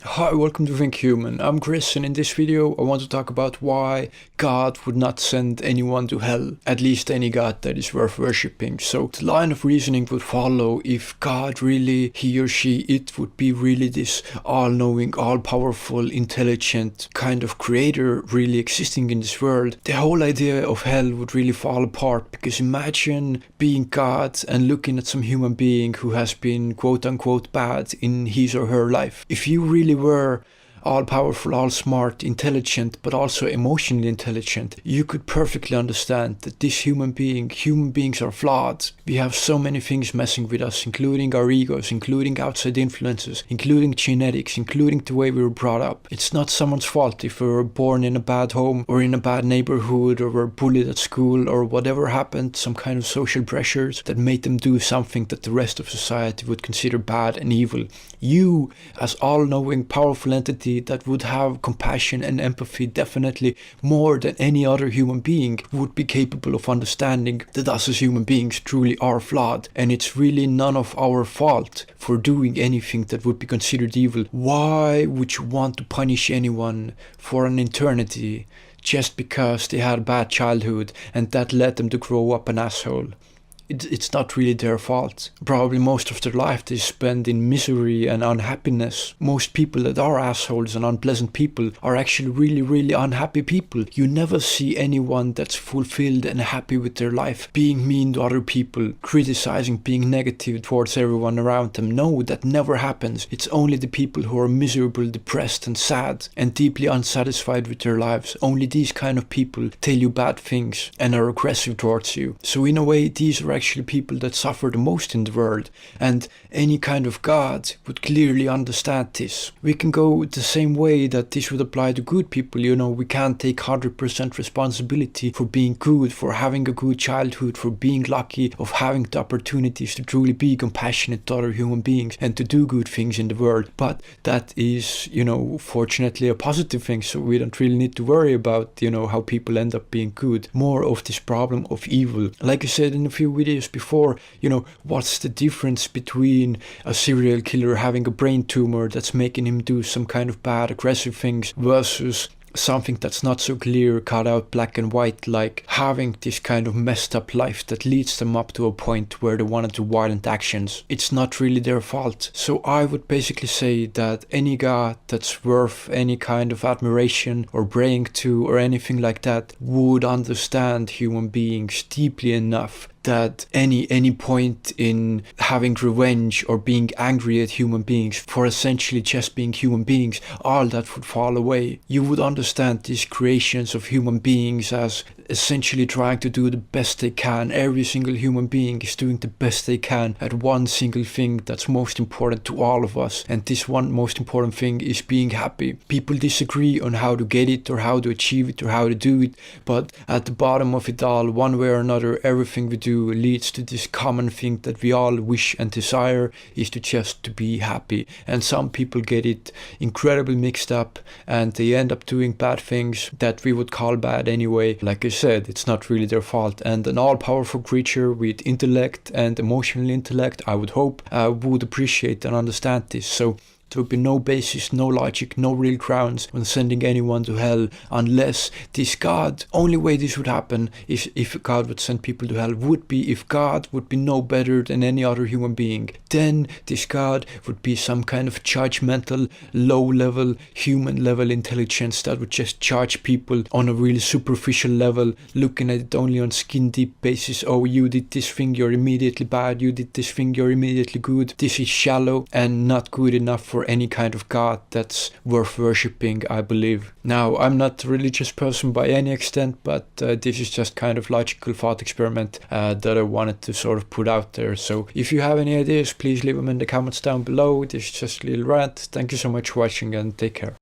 Hi, welcome to Think Human. I'm Chris, and in this video I want to talk about why God would not send anyone to hell, at least any God that is worth worshipping. So the line of reasoning would follow: if God really, he or she, it would be really this all-knowing, all-powerful, intelligent kind of creator really existing in this world, the whole idea of hell would really fall apart. Because imagine being God and looking at some human being who has been quote-unquote bad in his or her life. If you really were all powerful, all smart, intelligent, but also emotionally intelligent, you could perfectly understand that this human beings are flawed. We have so many things messing with us, including our egos, including outside influences, including genetics, including the way we were brought up. It's not someone's fault if we were born in a bad home or in a bad neighborhood or were bullied at school or whatever happened, some kind of social pressures that made them do something that the rest of society would consider bad and evil. You, as all-knowing, powerful entity that would have compassion and empathy definitely more than any other human being, would be capable of understanding that us as human beings truly are flawed, and it's really none of our fault for doing anything that would be considered evil. Why would you want to punish anyone for an eternity just because they had a bad childhood and that led them to grow up an asshole? It's not really their fault. Probably most of their life they spend in misery and unhappiness. Most people that are assholes and unpleasant people are actually really unhappy people. You never see anyone that's fulfilled and happy with their life being mean to other people, criticizing, being negative towards everyone around them. No, that never happens. It's only the people who are miserable, depressed and sad and deeply unsatisfied with their lives. Only these kind of people tell you bad things and are aggressive towards you. So in a way, these are actually people that suffer the most in the world, and any kind of God would clearly understand this. We can go the same way that this would apply to good people. You know, we can't take 100% responsibility for being good, for having a good childhood, for being lucky, of having the opportunities to truly be compassionate to other human beings and to do good things in the world. But that is, fortunately a positive thing, so we don't really need to worry about, how people end up being good. More of this problem of evil. Like I said in a few videos before, what's the difference between a serial killer having a brain tumor that's making him do some kind of bad, aggressive things versus something that's not so clear, cut out black and white, like having this kind of messed up life that leads them up to a point where they want to do violent actions. It's not really their fault. So I would basically say that any God that's worth any kind of admiration or praying to or anything like that would understand human beings deeply enough that any point in having revenge or being angry at human beings for essentially just being human beings, all that would fall away. You would understand these creations of human beings as essentially trying to do the best they can. Every single human being is doing the best they can at one single thing that's most important to all of us, and this one most important thing is being happy. People disagree on how to get it or how to achieve it or how to do it, but at the bottom of it all, one way or another, everything we do leads to this common thing that we all wish and desire, is to be happy. And some people get it incredibly mixed up and they end up doing bad things that we would call bad anyway. Like I said, it's not really their fault, and an all-powerful creature with intellect and emotional intellect, I would hope, would appreciate and understand this. So there would be no basis, no logic, no real grounds when sending anyone to hell unless this God, only way this would happen is if God would send people to hell would be if God would be no better than any other human being. Then this God would be some kind of judgmental, low-level, human-level intelligence that would just judge people on a really superficial level, looking at it only on skin-deep basis. Oh, you did this thing, you're immediately bad. You did this thing, you're immediately good. This is shallow and not good enough for any kind of God that's worth worshipping, I believe. Now, I'm not a religious person by any extent, but this is just kind of logical thought experiment that I wanted to sort of put out there. So if you have any ideas, please leave them in the comments down below. This is just a little rant. Thank you so much for watching and take care.